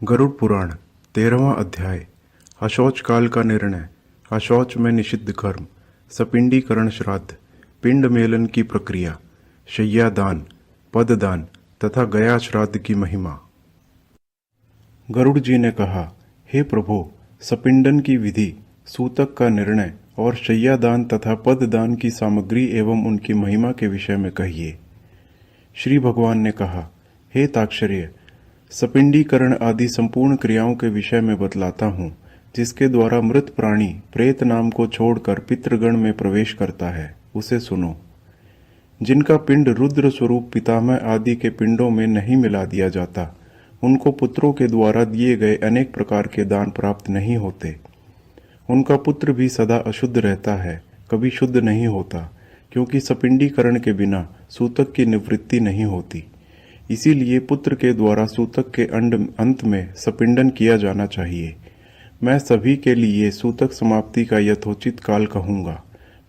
गरुड़ पुराण 13वां अध्याय। अशौच काल का निर्णय। अशौच में निषिद्ध कर्म, सपिंडीकरण श्राद्ध, पिंड मेलन की प्रक्रिया, शय्यादान, पददान तथा गया श्राद्ध की महिमा। गरुड़ जी ने कहा, हे प्रभु, सपिंडन की विधि, सूतक का निर्णय और शय्यादान तथा पददान की सामग्री एवं उनकी महिमा के विषय में कहिए। श्री भगवान ने कहा, हे ताक्षर्य, सपिंडीकरण आदि संपूर्ण क्रियाओं के विषय में बतलाता हूँ, जिसके द्वारा मृत प्राणी प्रेत नाम को छोड़कर पितृगण में प्रवेश करता है, उसे सुनो। जिनका पिंड रुद्र स्वरूप पितामह आदि के पिंडों में नहीं मिला दिया जाता, उनको पुत्रों के द्वारा दिए गए अनेक प्रकार के दान प्राप्त नहीं होते। उनका पुत्र भी सदा अशुद्ध रहता है, कभी शुद्ध नहीं होता, क्योंकि सपिंडीकरण के बिना सूतक की निवृत्ति नहीं होती। इसीलिए पुत्र के द्वारा सूतक के अंत में सपिंडन किया जाना चाहिए। मैं सभी के लिए सूतक समाप्ति का यथोचित काल कहूँगा।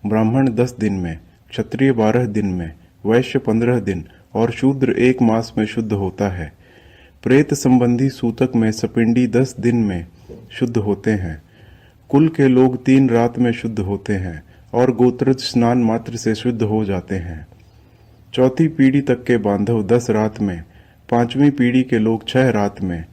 ब्राह्मण 10 दिन में, क्षत्रिय 12 दिन में, वैश्य 15 दिन और शूद्र 1 मास में शुद्ध होता है। प्रेत संबंधी सूतक में सपिंडी 10 दिन में शुद्ध होते हैं। कुल के लोग 3 रात में शुद्ध होते हैं और गोत्रज स्नान मात्र से शुद्ध हो जाते हैं। चौथी पीढ़ी तक के बांधव 10 रात में, 5वीं पीढ़ी के लोग 6 रात में,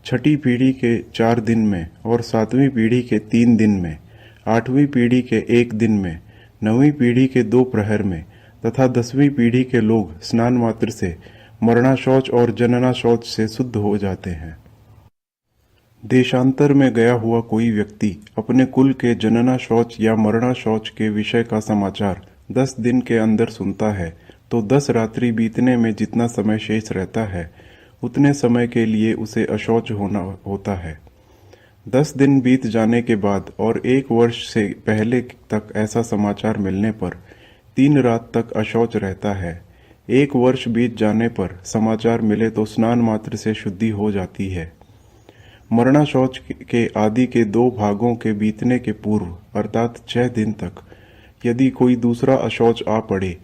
छठी पीढ़ी के 4 दिन में और 7वीं पीढ़ी के 3 दिन में, 8वीं पीढ़ी के 1 दिन में, 9वीं पीढ़ी के 2 प्रहर में तथा 10वीं पीढ़ी के लोग स्नान मात्र से मरणा शौच और जनना शौच से शुद्ध हो जाते हैं। देशांतर में गया हुआ कोई व्यक्ति अपने कुल के जनना शौच या मरणा शौच के विषय का समाचार 10 दिन के अंदर सुनता है, तो 10 रात्रि बीतने में जितना समय शेष रहता है, उतने समय के लिए उसे अशौच होता है। 10 दिन बीत जाने के बाद और 1 वर्ष से पहले तक ऐसा समाचार मिलने पर 3 रात तक अशौच रहता है। 1 वर्ष बीत जाने पर समाचार मिले तो स्नान मात्र से शुद्धि हो जाती है। मरणा शौच के आदि के 2 भागों के बीतने के पूर्व अर्थात 6 दिन तक यदि कोई दूसरा अशौच आ पड़े,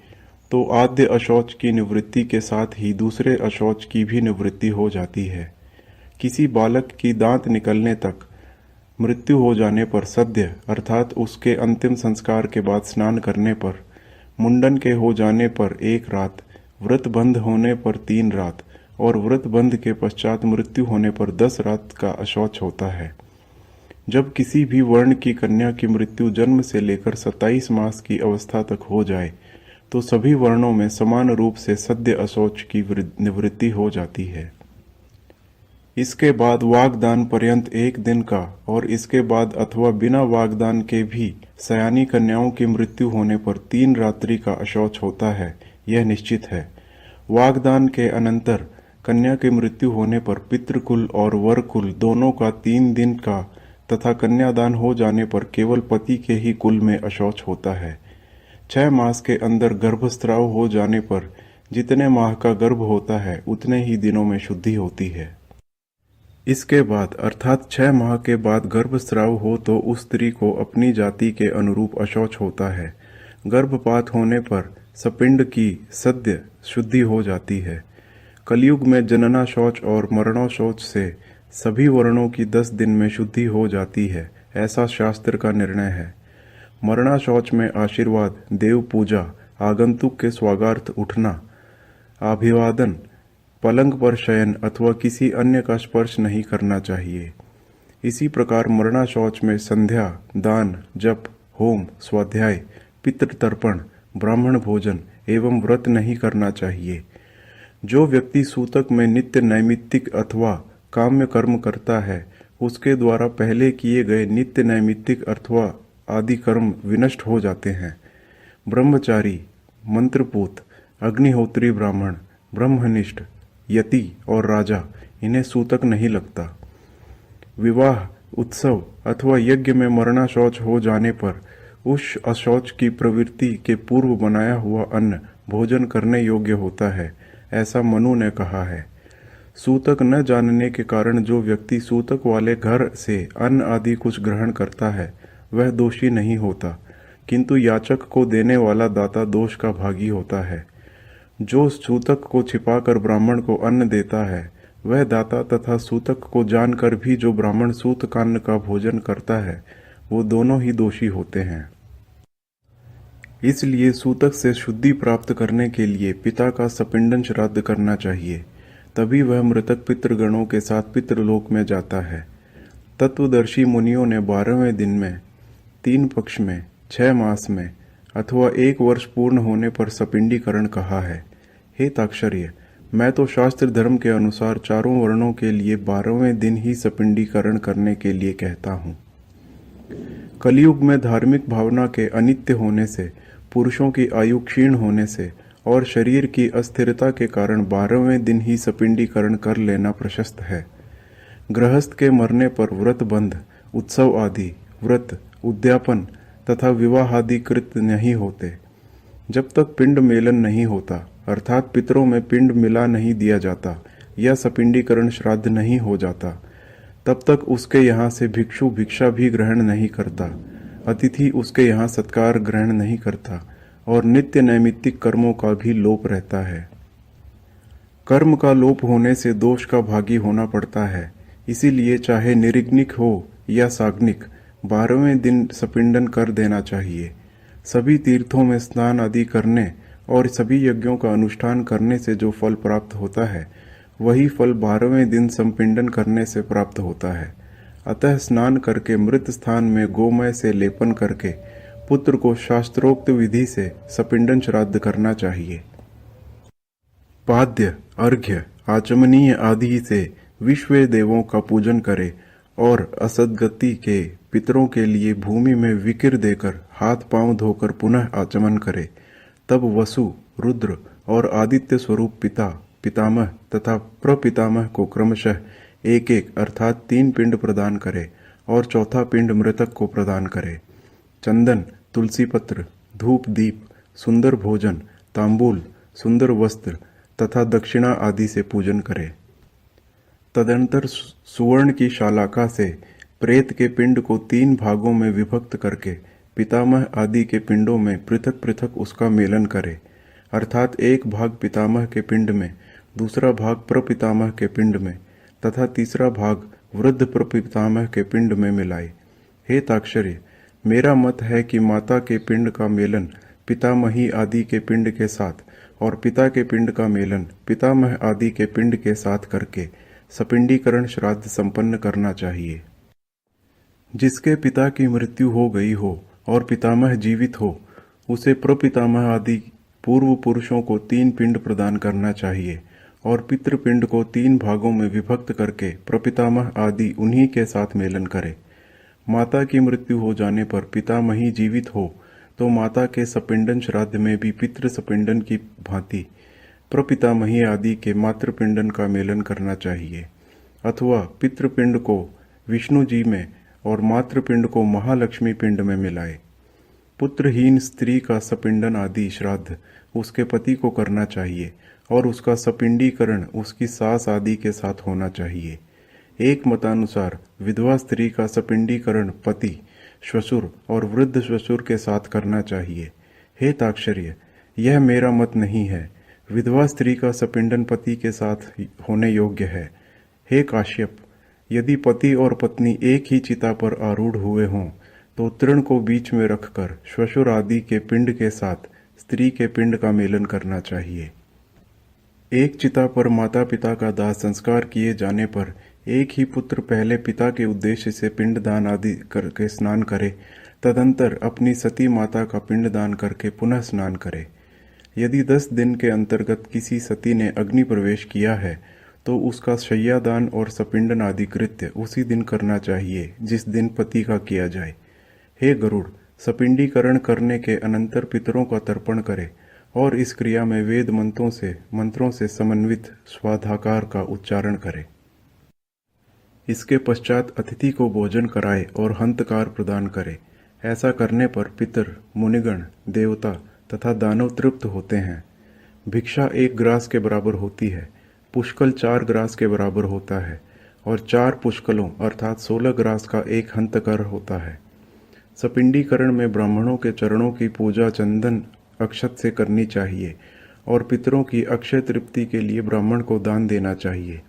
तो आद्य अशौच की निवृत्ति के साथ ही दूसरे अशौच की भी निवृत्ति हो जाती है। किसी बालक की दांत निकलने तक मृत्यु हो जाने पर सद्य अर्थात उसके अंतिम संस्कार के बाद स्नान करने पर, मुंडन के हो जाने पर 1 रात, व्रत बंध होने पर 3 रात और व्रत बंध के पश्चात मृत्यु होने पर 10 रात का अशौच होता है। जब किसी भी वर्ण की कन्या की मृत्यु जन्म से लेकर 27 मास की अवस्था तक हो जाए, तो सभी वर्णों में समान रूप से सद्य अशौच की निवृत्ति हो जाती है। इसके बाद वागदान पर्यंत 1 दिन का और इसके बाद अथवा बिना वागदान के भी सयानी कन्याओं की मृत्यु होने पर 3 रात्रि का अशौच होता है, यह निश्चित है। वागदान के अनंतर कन्या की मृत्यु होने पर पितृकुल और वरकुल दोनों का 3 दिन का तथा कन्यादान हो जाने पर केवल पति के ही कुल में अशौच होता है। 6 मास के अंदर गर्भस्राव हो जाने पर जितने माह का गर्भ होता है, उतने ही दिनों में शुद्धि होती है। इसके बाद अर्थात 6 माह के बाद गर्भस्राव हो तो उस स्त्री को अपनी जाति के अनुरूप अशौच होता है। गर्भपात होने पर सपिंड की सद्य शुद्धि हो जाती है। कलयुग में जनना शौच और मरणा शौच से सभी वर्णों की 10 दिन में शुद्धि हो जाती है, ऐसा शास्त्र का निर्णय है। मरणा शौच में आशीर्वाद, देव पूजा, आगंतुक के स्वागार्थ उठना, अभिवादन, पलंग पर शयन अथवा किसी अन्य का स्पर्श नहीं करना चाहिए। इसी प्रकार मरणा शौच में संध्या, दान, जप, होम, स्वाध्याय, पितृतर्पण, ब्राह्मण भोजन एवं व्रत नहीं करना चाहिए। जो व्यक्ति सूतक में नित्य नैमित्तिक अथवा काम्य कर्म करता है, उसके द्वारा पहले किए गए नित्य नैमित्तिक अथवा आदि कर्म विनष्ट हो जाते हैं। ब्रह्मचारी, मंत्रपूत, अग्निहोत्री ब्राह्मण, ब्रह्मनिष्ठ, यति और राजा, इन्हें सूतक नहीं लगता। विवाह, उत्सव अथवा यज्ञ में मरणा शौच हो जाने पर उस अशौच की प्रवृत्ति के पूर्व बनाया हुआ अन्न भोजन करने योग्य होता है, ऐसा मनु ने कहा है। सूतक न जानने के कारण जो व्यक्ति सूतक वाले घर से अन्न आदि कुछ ग्रहण करता है, वह दोषी नहीं होता, किंतु याचक को देने वाला दाता दोष का भागी होता है। जो सूतक को छिपाकर ब्राह्मण को अन्न देता है, वह दाता तथा सूतक को जानकर भी जो ब्राह्मण सूतकान्न का भोजन करता है वो दोनों ही दोषी होते हैं। इसलिए सूतक से शुद्धि प्राप्त करने के लिए पिता का सपिंडन श्राद्ध करना चाहिए, तभी वह मृतक पितृगणों के साथ पितृलोक में जाता है। तत्वदर्शी मुनियों ने 12वें दिन में, 3 पक्ष में, 6 मास में अथवा 1 वर्ष पूर्ण होने पर सपिंडीकरण कहा है। हे ताक्षर्य, मैं तो शास्त्र धर्म के अनुसार चारों वर्णों के लिए 12वें दिन ही सपिंडीकरण करने के लिए कहता हूँ। कलयुग में धार्मिक भावना के अनित्य होने से, पुरुषों की आयु क्षीण होने से और शरीर की अस्थिरता के कारण 12वें दिन ही सपिंडीकरण कर लेना प्रशस्त है। गृहस्थ के मरने पर व्रत बंध, उत्सव आदि, व्रत, उद्यापन तथा विवाह आदि कृत नहीं होते। जब तक पिंड मेलन नहीं होता, अर्थात पितरों में पिंड मिला नहीं दिया जाता या सपिंडीकरण श्राद्ध नहीं हो जाता, तब तक उसके यहाँ से भिक्षु भिक्षा भी ग्रहण नहीं करता, अतिथि उसके यहाँ सत्कार ग्रहण नहीं करता और नित्य नैमित्तिक कर्मों का भी लोप रहता है। कर्म का लोप होने से दोष का भागी होना पड़ता है। इसीलिए चाहे निरिग्निक हो या साग्निक, 12वें दिन सपिंडन कर देना चाहिए। सभी तीर्थों में स्नान आदि करने और सभी यज्ञों का अनुष्ठान करने से जो फल प्राप्त होता है, वही फल 12वें दिन संपिंडन करने से प्राप्त होता है। अतः स्नान करके मृत स्थान में गोमय से लेपन करके पुत्र को शास्त्रोक्त विधि से सपिंडन श्राद्ध करना चाहिए। पाद्य, अर्घ्य, आचमनीय आदि से विश्व देवों का पूजन करे और असदगति के पितरों के लिए भूमि में विकिर देकर हाथ पांव धोकर पुनः आचमन करे। तब वसु, रुद्र और आदित्य स्वरूप पिता, पितामह तथा प्रपितामह को क्रमशः एक एक अर्थात 3 पिंड प्रदान करे और चौथा पिंड मृतक को प्रदान करे। चंदन, तुलसी पत्र, धूप दीप, सुंदर भोजन, तांबूल, सुंदर वस्त्र तथा दक्षिणा आदि से पूजन करे। तदनंतर सुवर्ण की शालाका से प्रेत के पिंड को 3 भागों में विभक्त करके पितामह आदि के पिंडों में पृथक पृथक उसका मेलन करे, अर्थात एक भाग पितामह के पिंड में, दूसरा भाग प्रपितामह के पिंड में तथा तीसरा भाग वृद्ध प्रपितामह के पिंड में मिलाए। हे ताक्षर्य, मेरा मत है कि माता के पिंड का मेलन पितामही आदि के पिंड के साथ और पिता के पिंड का मेलन पितामह आदि के पिंड के साथ करके सपिंडीकरण श्राद्ध संपन्न करना चाहिए। जिसके पिता की मृत्यु हो गई हो और पितामह जीवित हो, उसे प्रपितामह आदि पूर्व पुरुषों को 3 पिंड प्रदान करना चाहिए और पितृपिंड को 3 भागों में विभक्त करके प्रपितामह आदि उन्हीं के साथ मेलन करे। माता की मृत्यु हो जाने पर पितामही जीवित हो तो माता के सपिंडन श्राद्ध में भी पितृ सपिंडन की भांति प्रपितामही आदि के मातृपिंडन का मेलन करना चाहिए, अथवा पितृपिंड को विष्णु जी में और मातृपिंड को महालक्ष्मी पिंड में मिलाए। पुत्रहीन स्त्री का सपिंडन आदि श्राद्ध उसके पति को करना चाहिए और उसका सपिंडीकरण उसकी सास आदि के साथ होना चाहिए। एक मतानुसार विधवा स्त्री का सपिंडीकरण पति, श्वशुर और वृद्ध श्वशुर के साथ करना चाहिए। हे ताक्षर्य, यह मेरा मत नहीं है। विधवा स्त्री का सपिंडन पति के साथ होने योग्य है। हे काश्यप, यदि पति और पत्नी एक ही चिता पर आरूढ़ हुए हों तो तृण को बीच में रखकर श्वशुर आदि के पिंड के साथ स्त्री के पिंड का मेलन करना चाहिए। एक चिता पर माता पिता का दाह संस्कार किए जाने पर एक ही पुत्र पहले पिता के उद्देश्य से पिंडदान आदि करके स्नान करे, तदंतर अपनी सती माता का पिंडदान करके पुनः स्नान करे। यदि 10 दिन के अंतर्गत किसी सती ने अग्नि प्रवेश किया है तो उसका शय्यादान और सपिंडन आदि कृत्य उसी दिन करना चाहिए जिस दिन पति का किया जाए। हे गरुड़, सपिंडीकरण करने के अनंतर पितरों का तर्पण करे और इस क्रिया में वेद मंत्रों से समन्वित स्वाधाकार का उच्चारण करे। इसके पश्चात अतिथि को भोजन कराए और हंतकार प्रदान करे। ऐसा करने पर पितर, मुनिगण, देवता तथा दानव तृप्त होते हैं। भिक्षा 1 ग्रास के बराबर होती है, पुष्कल 4 ग्रास के बराबर होता है और 4 पुष्कलों अर्थात 16 ग्रास का 1 हंतकर होता है। सपिंडीकरण में ब्राह्मणों के चरणों की पूजा चंदन अक्षत से करनी चाहिए और पितरों की अक्षय तृप्ति के लिए ब्राह्मण को दान देना चाहिए।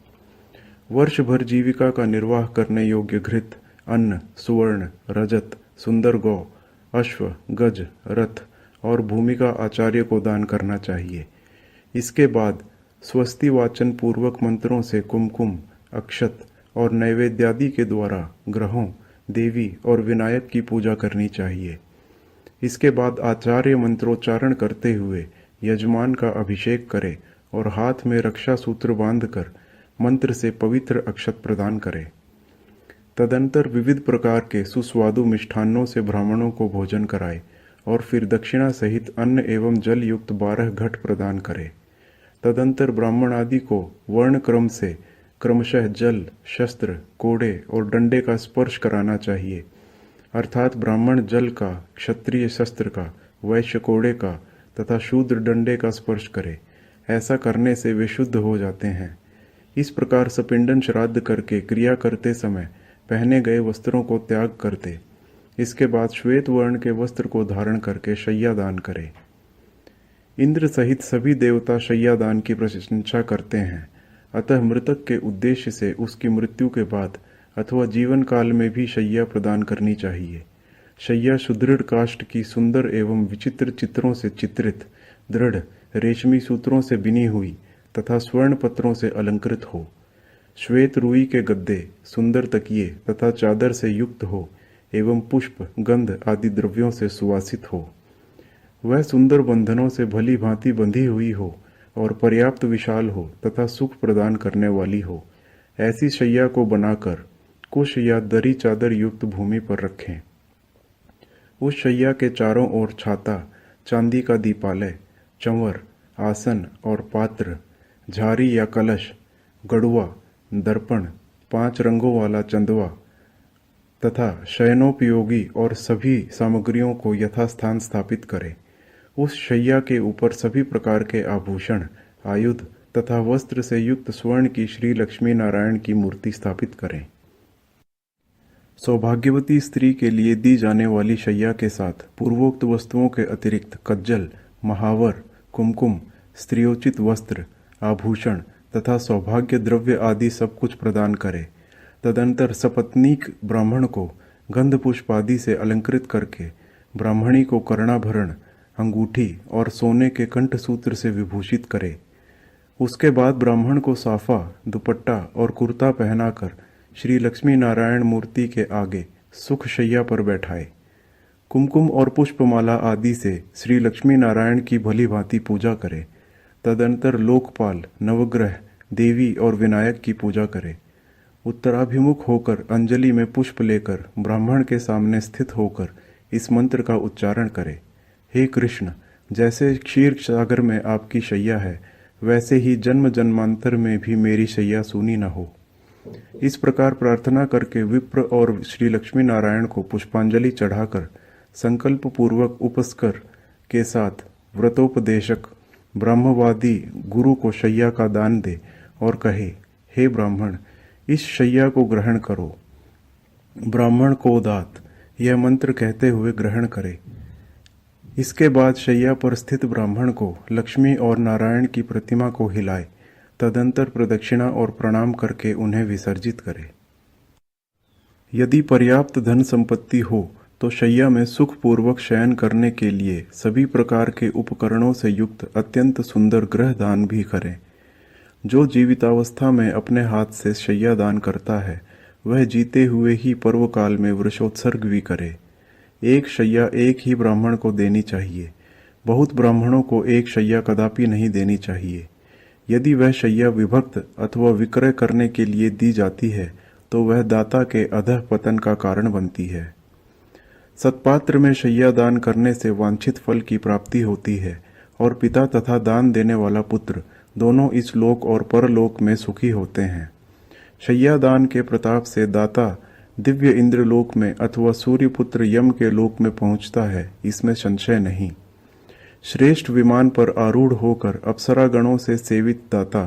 वर्ष भर जीविका का निर्वाह करने योग्य घृत, अन्न, सुवर्ण, रजत, सुंदर गौ, अश्व, गज, रथ और भूमिका आचार्य को दान करना चाहिए। इसके बाद स्वस्ति वाचन पूर्वक मंत्रों से कुमकुम, अक्षत और नैवेद्यादि के द्वारा ग्रहों, देवी और विनायक की पूजा करनी चाहिए। इसके बाद आचार्य मंत्रोच्चारण करते हुए यजमान का अभिषेक करे और हाथ में रक्षा सूत्र बांधकर मंत्र से पवित्र अक्षत प्रदान करे। तदंतर विविध प्रकार के सुस्वादु मिष्ठान्नों से ब्राह्मणों को भोजन कराए और फिर दक्षिणा सहित अन्न एवं जल युक्त 12 घट प्रदान करे। तदंतर ब्राह्मण आदि को वर्ण क्रम से क्रमशः जल, शस्त्र, कोड़े और डंडे का स्पर्श कराना चाहिए, अर्थात ब्राह्मण जल का, क्षत्रिय शस्त्र का, वैश्य कोड़े का तथा शूद्र डंडे का स्पर्श करे। ऐसा करने से वे शुद्ध हो जाते हैं। इस प्रकार सपिंडन श्राद्ध करके क्रिया करते समय पहने गए वस्त्रों को त्याग करते। इसके बाद श्वेत वर्ण के वस्त्र को धारण करके शय्या दान करे। इंद्र सहित सभी देवता शय्या दान की प्रशंसा करते हैं, अतः मृतक के उद्देश्य से उसकी मृत्यु के बाद अथवा जीवन काल में भी शय्या प्रदान करनी चाहिए। शय्या सुदृढ़ काष्ठ की सुंदर एवं विचित्र चित्रों से चित्रित, दृढ़ रेशमी सूत्रों से बिनी हुई तथा स्वर्ण पत्रों से अलंकृत हो। श्वेत रुई के गद्दे, सुंदर तकिए तथा चादर से युक्त हो एवं पुष्प, गंध आदि द्रव्यों से सुवासित हो। वह सुंदर बंधनों से भली भांति बंधी हुई हो और पर्याप्त विशाल हो तथा सुख प्रदान करने वाली हो। ऐसी शैया को बनाकर कुश या दरी चादर युक्त भूमि पर रखें। उस शैया के चारों ओर छाता, चांदी का दीपालय, चंवर, आसन और पात्र, झारी या कलश, गड़ुआ, दर्पण, 5 रंगों वाला चंदवा तथा शयनोपयोगी और सभी सामग्रियों को यथास्थान स्थापित करें। उस शैया के ऊपर सभी प्रकार के आभूषण, आयुध तथा वस्त्र से युक्त स्वर्ण की श्री लक्ष्मी नारायण की मूर्ति स्थापित करें। सौभाग्यवती स्त्री के लिए दी जाने वाली शैया के साथ पूर्वोक्त वस्तुओं के अतिरिक्त कज्जल, महावर, कुमकुम, स्त्रियोचित वस्त्र, आभूषण तथा सौभाग्य द्रव्य आदि सब कुछ प्रदान करे। तदंतर सपत्नीक ब्राह्मण को गंध पुष्प आदि से अलंकृत करके ब्राह्मणी को कर्णाभरण, अंगूठी और सोने के कंठसूत्र से विभूषित करे। उसके बाद ब्राह्मण को साफा, दुपट्टा और कुर्ता पहनाकर श्री लक्ष्मी नारायण मूर्ति के आगे सुख शैया पर बैठाए। कुमकुम और पुष्पमाला आदि से श्री लक्ष्मी नारायण की भली भांति पूजा करे। तदंतर लोकपाल, नवग्रह, देवी और विनायक की पूजा करे। उत्तराभिमुख होकर अंजलि में पुष्प लेकर ब्राह्मण के सामने स्थित होकर इस मंत्र का उच्चारण करे। हे कृष्ण, जैसे क्षीर सागर में आपकी शैया है, वैसे ही जन्म जन्मांतर में भी मेरी शैया सूनी न हो। इस प्रकार प्रार्थना करके विप्र और श्री लक्ष्मी नारायण को पुष्पांजलि चढ़ाकर संकल्प पूर्वक उपस्कर के साथ व्रतोपदेशक ब्रह्मवादी गुरु को शैया का दान दे और कहे, हे ब्राह्मण, इस शैया को ग्रहण करो। ब्राह्मण को दात यह मंत्र कहते हुए ग्रहण करे। इसके बाद शैया पर स्थित ब्राह्मण को लक्ष्मी और नारायण की प्रतिमा को हिलाए। तदंतर प्रदक्षिणा और प्रणाम करके उन्हें विसर्जित करे। यदि पर्याप्त धन संपत्ति हो तो शैया में सुखपूर्वक शयन करने के लिए सभी प्रकार के उपकरणों से युक्त अत्यंत सुंदर गृह दान भी करें। जो जीवितावस्था में अपने हाथ से शैया दान करता है, वह जीते हुए ही पर्व काल में वृषोत्सर्ग भी करे। एक शैया एक ही ब्राह्मण को देनी चाहिए। बहुत ब्राह्मणों को एक शैया कदापि नहीं देनी चाहिए। यदि वह शैया विभक्त अथवा विक्रय करने के लिए दी जाती है तो वह दाता के अधः पतन का कारण बनती है। सत्पात्र में शैया दान करने से वांछित फल की प्राप्ति होती है और पिता तथा दान देने वाला पुत्र दोनों इस लोक और परलोक में सुखी होते हैं। शैया दान के प्रताप से दाता दिव्य इंद्रलोक में अथवा सूर्यपुत्र यम के लोक में पहुंचता है, इसमें संशय नहीं। श्रेष्ठ विमान पर आरूढ़ होकर अप्सरा गणों से सेवित दाता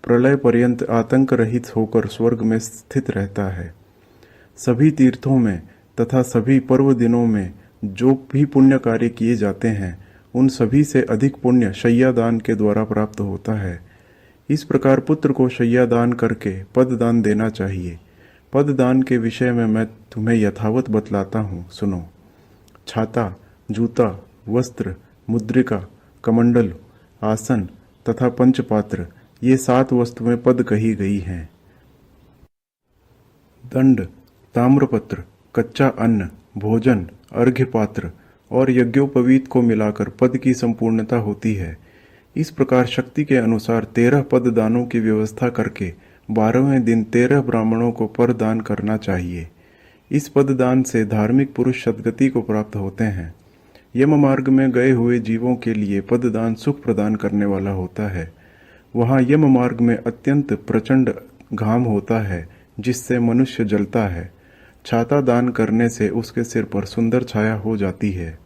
प्रलय पर्यंत आतंक रहित होकर स्वर्ग में स्थित रहता है। सभी तीर्थों में तथा सभी पर्व दिनों में जो भी पुण्य कार्य किए जाते हैं, उन सभी से अधिक पुण्य शैया दान के द्वारा प्राप्त होता है। इस प्रकार पुत्र को शय्या दान करके पद दान देना चाहिए। पद दान के विषय में मैं तुम्हें यथावत बतलाता हूँ, सुनो। छाता, जूता, वस्त्र, मुद्रिका, कमंडल, आसन तथा पंचपात्र, ये 7 वस्तुएं पद कही गई हैं। दंड, ताम्रपत्र, कच्चा अन्न, भोजन, अर्घ्य पात्र और यज्ञोपवीत को मिलाकर पद की संपूर्णता होती है। इस प्रकार शक्ति के अनुसार 13 पद दानों की व्यवस्था करके 12वें दिन 13 ब्राह्मणों को पर दान करना चाहिए। इस पद दान से धार्मिक पुरुष सद्गति को प्राप्त होते हैं। यम मार्ग में गए हुए जीवों के लिए पद दान सुख प्रदान करने वाला होता है। वहाँ यम मार्ग में अत्यंत प्रचंड घाम होता है जिससे मनुष्य जलता है। छाता दान करने से उसके सिर पर सुंदर छाया हो जाती है।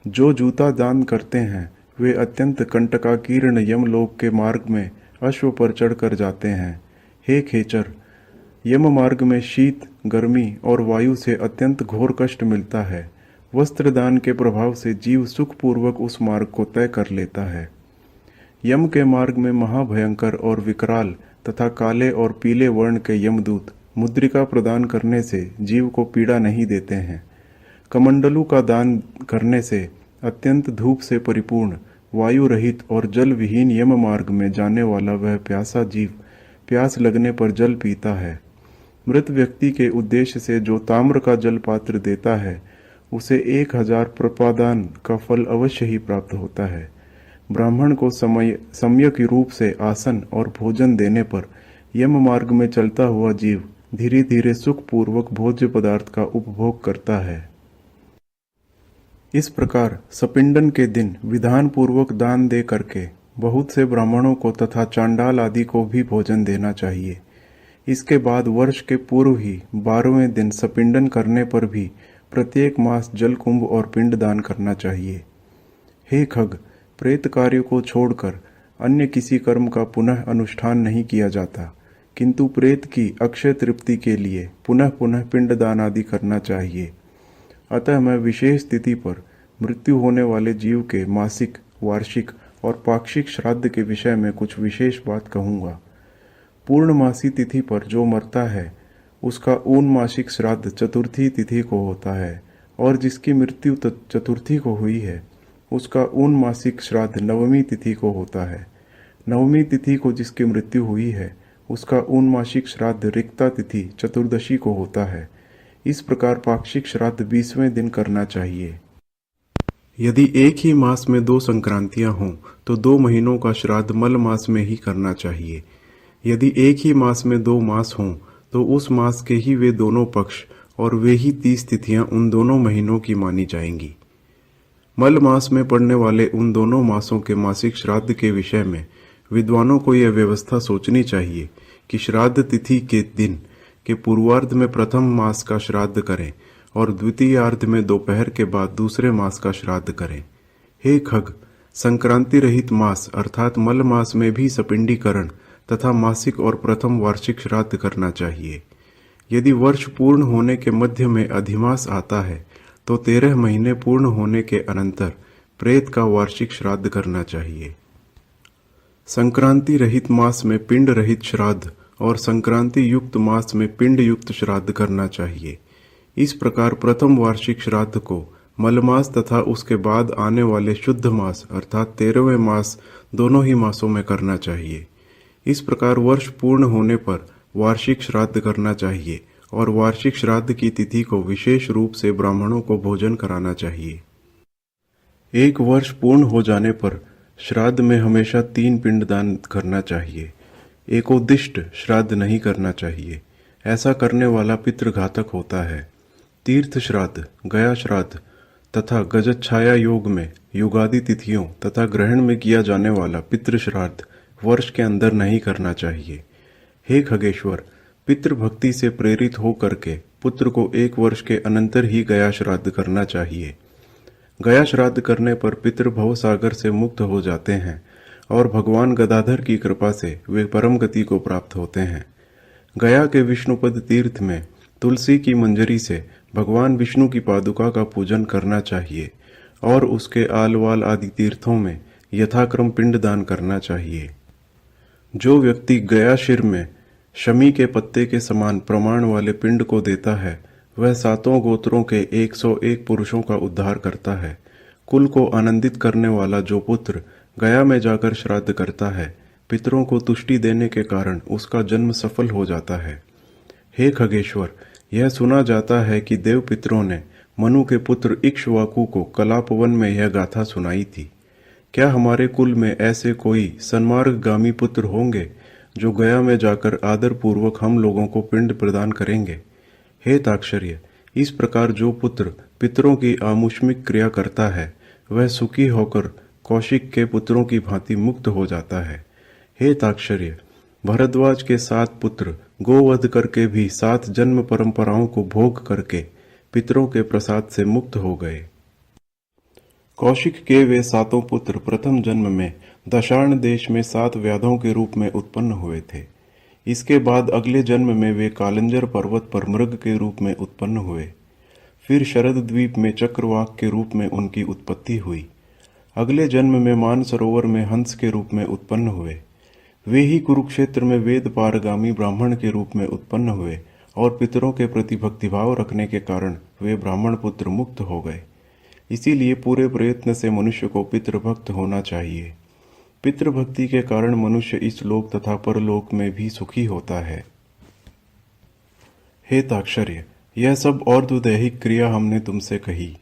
जो जूता दान करते हैं वे अत्यंत कंटकाकीर्ण यमलोक के मार्ग में अश्व पर चढ़कर जाते हैं। हे खेचर, यम मार्ग में शीत, गर्मी और वायु से अत्यंत घोर कष्ट मिलता है। वस्त्र दान के प्रभाव से जीव सुखपूर्वक उस मार्ग को तय कर लेता है। यम के मार्ग में महाभयंकर और विकराल तथा काले और पीले वर्ण के यमदूत मुद्रिका प्रदान करने से जीव को पीड़ा नहीं देते हैं। कमंडलू का दान करने से अत्यंत धूप से परिपूर्ण, वायु रहित और जल विहीन यम मार्ग में जाने वाला वह प्यासा जीव प्यास लगने पर जल पीता है। मृत व्यक्ति के उद्देश्य से जो ताम्र का जल पात्र देता है उसे 1000 प्रपादान का फल अवश्य ही प्राप्त होता है। ब्राह्मण को सम्यक रूप से आसन और भोजन देने पर यम मार्ग में चलता हुआ जीव धीरे धीरे सुखपूर्वक भोज्य पदार्थ का उपभोग करता है। इस प्रकार सपिंडन के दिन विधान पूर्वक दान दे करके बहुत से ब्राह्मणों को तथा चांडाल आदि को भी भोजन देना चाहिए। इसके बाद वर्ष के पूर्व ही 12वें दिन सपिंडन करने पर भी प्रत्येक मास जल कुंभ और पिंड दान करना चाहिए। हे खग, प्रेत कार्य को छोड़कर अन्य किसी कर्म का पुनः अनुष्ठान नहीं किया जाता, किंतु प्रेत की अक्षय तृप्ति के लिए पुनः पुनः पिंड दान आदि करना चाहिए। अतः मैं विशेष तिथि पर मृत्यु होने वाले जीव के मासिक, वार्षिक और पाक्षिक श्राद्ध के विषय में कुछ विशेष बात कहूँगा। पूर्णमासी तिथि पर जो मरता है उसका ऊनमासिक श्राद्ध चतुर्थी तिथि को होता है, और जिसकी मृत्यु चतुर्थी को हुई है उसका ऊनमासिक श्राद्ध नवमी तिथि को होता है। नवमी तिथि को जिसकी मृत्यु हुई है उसका ऊनमासिक श्राद्ध रिक्ता तिथि चतुर्दशी को होता है। इस प्रकार पाक्षिक श्राद्ध 20वें दिन करना चाहिए। यदि एक ही मास में 2 संक्रांतियां हों तो 2 महीनों का श्राद्ध मल मास में ही करना चाहिए। यदि एक ही मास में 2 मास हों तो उस मास के ही वे दोनों पक्ष और वे ही 30 तिथियां उन दोनों महीनों की मानी जाएंगी। मल मास में पड़ने वाले उन दोनों मासों के मासिक श्राद्ध के विषय में विद्वानों को यह व्यवस्था सोचनी चाहिए कि श्राद्ध तिथि के दिन के पूर्वार्ध में प्रथम मास का श्राद्ध करें और द्वितीयार्ध में दोपहर के बाद दूसरे मास का श्राद्ध करें। हे खग, संक्रांति रहित मास अर्थात मल मास में भी सपिंडीकरण तथा मासिक और प्रथम वार्षिक श्राद्ध करना चाहिए। यदि वर्ष पूर्ण होने के मध्य में अधिमास आता है तो 13 महीने पूर्ण होने के अनंतर प्रेत का वार्षिक श्राद्ध करना चाहिए। संक्रांति रहित मास में पिंड रहित श्राद्ध और संक्रांति युक्त मास में पिंड युक्त श्राद्ध करना चाहिए। इस प्रकार प्रथम वार्षिक श्राद्ध को मलमास तथा उसके बाद आने वाले शुद्ध मास अर्थात 13वें मास दोनों ही मासों में करना चाहिए। इस प्रकार वर्ष पूर्ण होने पर वार्षिक श्राद्ध करना चाहिए और वार्षिक श्राद्ध की तिथि को विशेष रूप से ब्राह्मणों को भोजन कराना चाहिए। एक वर्ष पूर्ण हो जाने पर श्राद्ध में हमेशा 3 पिंडदान करना चाहिए। एकोद्दिष्ट श्राद्ध नहीं करना चाहिए, ऐसा करने वाला पितृघातक होता है। तीर्थ श्राद्ध, गया श्राद्ध तथा गजच्छाया योग में युगादि तिथियों तथा ग्रहण में किया जाने वाला पितृ श्राद्ध वर्ष के अंदर नहीं करना चाहिए। हे खगेश्वर, पितृभक्ति से प्रेरित हो करके पुत्र को 1 वर्ष के अनंतर ही गया श्राद्ध करना चाहिए। गया श्राद्ध करने पर पितृ भव सागर से मुक्त हो जाते हैं और भगवान गदाधर की कृपा से वे परम गति को प्राप्त होते हैं। गया के विष्णुपद तीर्थ में तुलसी की मंजरी से भगवान विष्णु की पादुका का पूजन करना चाहिए और उसके आलवाल आदि तीर्थों में यथाक्रम पिंडदान करना चाहिए। जो व्यक्ति गयाशिर में शमी के पत्ते के समान प्रमाण वाले पिंड को देता है, वह सातों गोत्रों के 101 पुरुषों का उद्धार करता है। कुल को आनंदित करने वाला जो पुत्र गया में जाकर श्राद्ध करता है, पितरों को तुष्टि देने के कारण उसका जन्म सफल हो जाता है। हे खगेश्वर, यह सुना जाता है कि देव पितरों ने मनु के पुत्र इक्ष्वाकु को कलापवन में यह गाथा सुनाई थी। क्या हमारे कुल में ऐसे कोई सन्मार्गगामी पुत्र होंगे जो गया में जाकर आदर पूर्वक हम लोगों को पिंड प्रदान करेंगे? हे ताक्षर्य, इस प्रकार जो पुत्र पितरों की आमुष्मिक क्रिया करता है, वह सुखी होकर कौशिक के पुत्रों की भांति मुक्त हो जाता है। हे ताक्षर्य, भरद्वाज के 7 पुत्र गोवध करके भी 7 जन्म परंपराओं को भोग करके पितरों के प्रसाद से मुक्त हो गए। कौशिक के वे 7 पुत्र प्रथम जन्म में दशार्ण देश में 7 व्याधों के रूप में उत्पन्न हुए थे। इसके बाद अगले जन्म में वे कालंजर पर्वत पर मृग के रूप में उत्पन्न हुए। फिर शरद द्वीप में चक्रवाक के रूप में उनकी उत्पत्ति हुई। अगले जन्म में मानसरोवर में हंस के रूप में उत्पन्न हुए। वे ही कुरुक्षेत्र में वेद पारगामी ब्राह्मण के रूप में उत्पन्न हुए और पितरों के प्रति भक्तिभाव रखने के कारण वे ब्राह्मण पुत्र मुक्त हो गए। इसीलिए पूरे प्रयत्न से मनुष्य को पितृभक्त होना चाहिए। पितृभक्ति के कारण मनुष्य इस लोक तथा परलोक में भी सुखी होता है। हे ताक्षर्य, यह सब और्ध्वदैहिक क्रिया हमने तुमसे कही।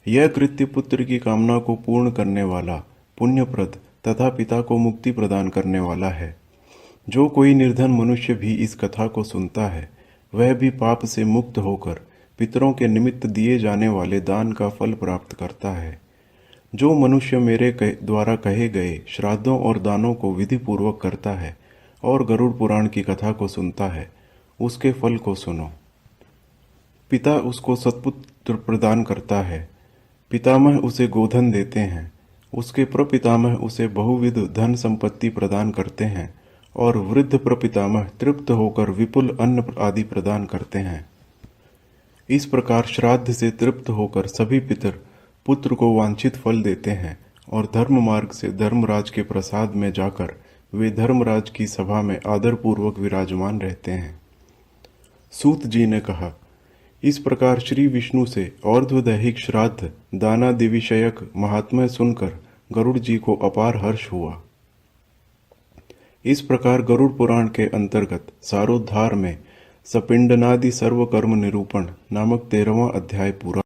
यह कृत्य पुत्र की कामना को पूर्ण करने वाला, पुण्यप्रद तथा पिता को मुक्ति प्रदान करने वाला है। जो कोई निर्धन मनुष्य भी इस कथा को सुनता है, वह भी पाप से मुक्त होकर पितरों के निमित्त दिए जाने वाले दान का फल प्राप्त करता है। जो मनुष्य मेरे द्वारा कहे गए श्राद्धों और दानों को विधि पूर्वक करता है और गरुड़ पुराण की कथा को सुनता है, उसके फल को सुनो। पिता उसको सत्पुत्र प्रदान करता है, पितामह उसे गोधन देते हैं, उसके प्रपितामह उसे बहुविध धन संपत्ति प्रदान करते हैं और वृद्ध प्रपितामह तृप्त होकर विपुल अन्न आदि प्रदान करते हैं। इस प्रकार श्राद्ध से तृप्त होकर सभी पितर पुत्र को वांछित फल देते हैं और धर्म मार्ग से धर्मराज के प्रसाद में जाकर वे धर्मराज की सभा में आदरपूर्वक विराजमान रहते हैं। सूत जी ने कहा, इस प्रकार श्री विष्णु से और्ध्वदैहिक श्राद्ध दानादि विषयक महात्म्य सुनकर गरुड़ जी को अपार हर्ष हुआ। इस प्रकार गरुड़ पुराण के अंतर्गत सारोद्धार में सपिंडनादि सर्वकर्म निरूपण नामक 13वां अध्याय पूरा